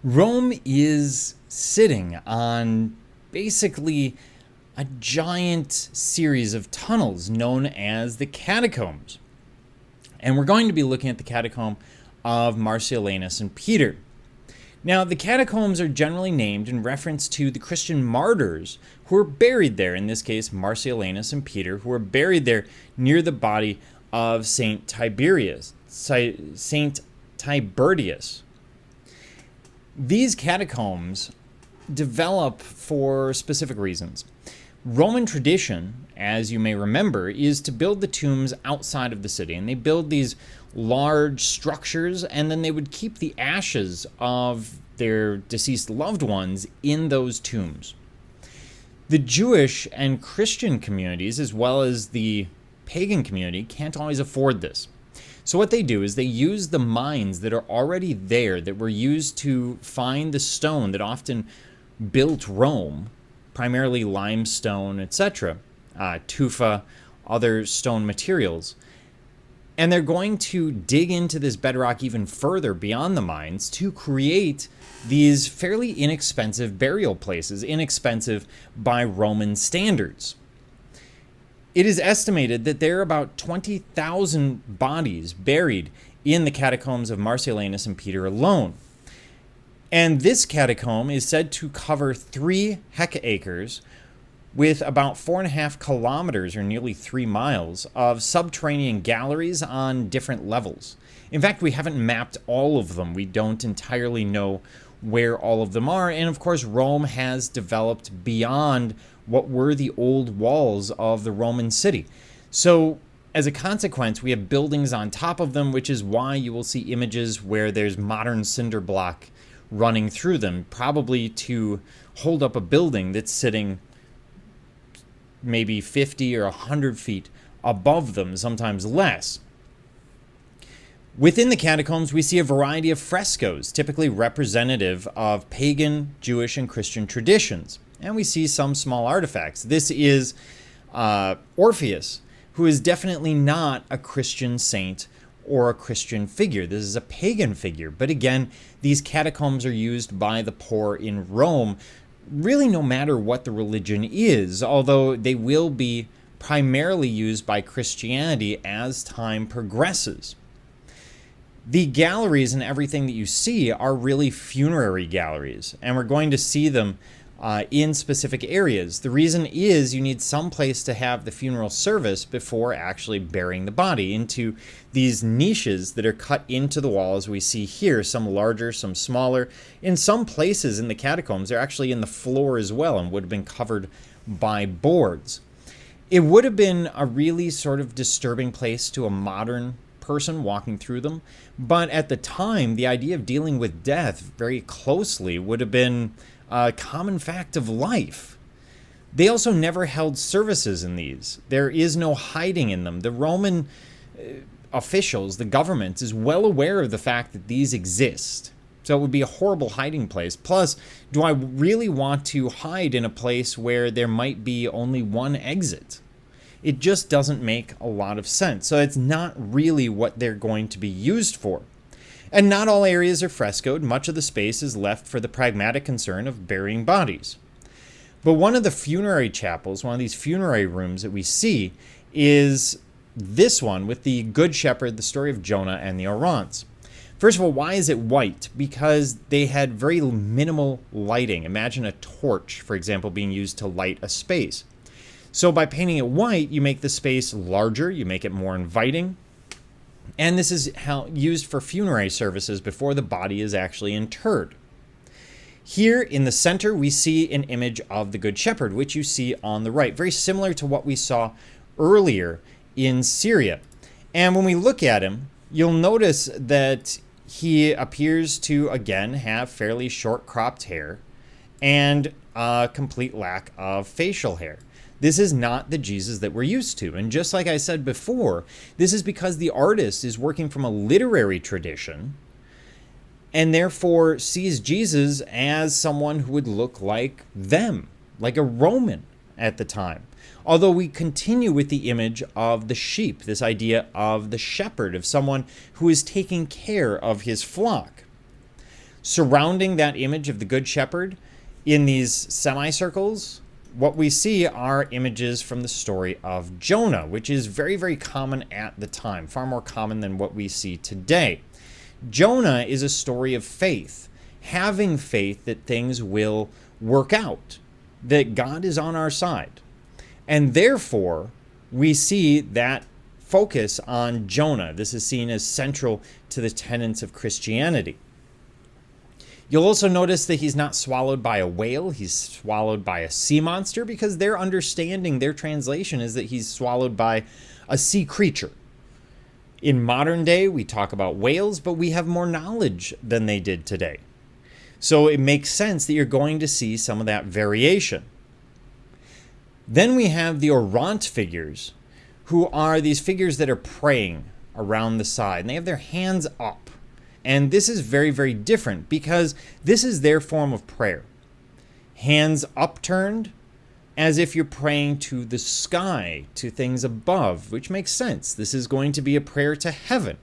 Rome is sitting on basically a giant series of tunnels known as the Catacombs. And we're going to be looking at the Catacomb of Marcellinus and Peter. Now, the catacombs are generally named in reference to the Christian martyrs who were buried there, in this case, Marcellinus and Peter, who were buried there near the body of Saint Tiberius. These catacombs develop for specific reasons. Roman tradition, as you may remember, is to build the tombs outside of the city, and they build these large structures, and then they would keep the ashes of their deceased loved ones in those tombs. The Jewish and Christian communities, as well as the pagan community, can't always afford this. So what they do is they use the mines that are already there, that were used to find the stone that often built Rome, primarily limestone, etc., tufa, other stone materials. And they're going to dig into this bedrock even further beyond the mines to create these fairly inexpensive burial places, inexpensive by Roman standards. It is estimated that there are about 20,000 bodies buried in the catacombs of Marcellinus and Peter alone. And this catacomb is said to cover 3 hectares with about 4.5 kilometers, or nearly 3 miles, of subterranean galleries on different levels. In fact, we haven't mapped all of them. We don't entirely know where all of them are. And of course, Rome has developed beyond what were the old walls of the Roman city. So as a consequence, we have buildings on top of them, which is why you will see images where there's modern cinder block running through them, probably to hold up a building that's sitting maybe 50 or 100 feet above them, sometimes less. Within the catacombs, we see a variety of frescoes, typically representative of pagan, Jewish, and Christian traditions. And we see some small artifacts. This is Orpheus, who is definitely not a Christian saint or a Christian figure. This is a pagan figure. But again, these catacombs are used by the poor in Rome, really no matter what the religion is, although they will be primarily used by Christianity as time progresses. The galleries and everything that you see are really funerary galleries, and we're going to see them in specific areas. The reason is you need some place to have the funeral service before actually burying the body, into these niches that are cut into the wall, as we see here, some larger, some smaller. In some places in the catacombs, they're actually in the floor as well and would have been covered by boards. It would have been a really sort of disturbing place to a modern person walking through them, but at the time, the idea of dealing with death very closely would have been a common fact of life. They also never held services in these. There is no hiding in them. The Roman officials, the government, is well aware of the fact that these exist. So it would be a horrible hiding place. Plus, do I really want to hide in a place where there might be only one exit? It just doesn't make a lot of sense. So it's not really what they're going to be used for. And not all areas are frescoed. Much of the space is left for the pragmatic concern of burying bodies. But one of the funerary chapels, one of these funerary rooms that we see, is this one with the Good Shepherd, the story of Jonah and the Orants. First of all, why is it white? Because they had very minimal lighting. Imagine a torch, for example, being used to light a space. So by painting it white, you make the space larger, you make it more inviting. And this is used for funerary services before the body is actually interred. Here in the center, we see an image of the Good Shepherd, which you see on the right, very similar to what we saw earlier in Syria. And when we look at him, you'll notice that he appears to, again, have fairly short cropped hair and a complete lack of facial hair. This is not the Jesus that we're used to. And just like I said before, this is because the artist is working from a literary tradition and therefore sees Jesus as someone who would look like them, like a Roman at the time. Although we continue with the image of the sheep, this idea of the shepherd, of someone who is taking care of his flock. Surrounding that image of the Good Shepherd in these semicircles, what we see are images from the story of Jonah, which is very, very common at the time, far more common than what we see today. Jonah is a story of faith, having faith that things will work out, that God is on our side. And therefore, we see that focus on Jonah. This is seen as central to the tenets of Christianity. You'll also notice that he's not swallowed by a whale, he's swallowed by a sea monster, because their understanding, their translation is that he's swallowed by a sea creature. In modern day, we talk about whales, but we have more knowledge than they did today. So it makes sense that you're going to see some of that variation. Then we have the orant figures, who are these figures that are praying around the side, and they have their hands up. And this is very, very different because this is their form of prayer. Hands upturned, as if you're praying to the sky, to things above, which makes sense. This is going to be a prayer to heaven.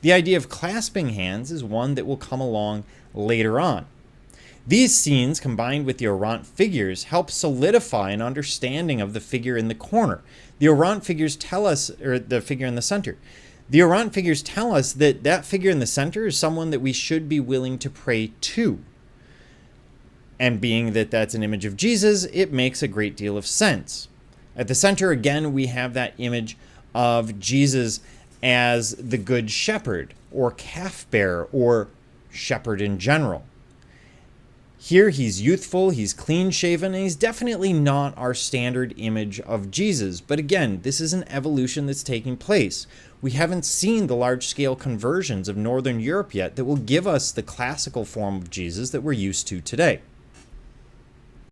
The idea of clasping hands is one that will come along later on. These scenes, combined with the orant figures, help solidify an understanding of the figure in the corner. The orant figures tell us, or the figure in the center, the orant figures tell us that that figure in the center is someone that we should be willing to pray to. And being that that's an image of Jesus, it makes a great deal of sense. At the center, again, we have that image of Jesus as the Good Shepherd, or calf bearer, or shepherd in general. Here he's youthful, he's clean-shaven, and he's definitely not our standard image of Jesus. But again, this is an evolution that's taking place. We haven't seen the large-scale conversions of Northern Europe yet that will give us the classical form of Jesus that we're used to today.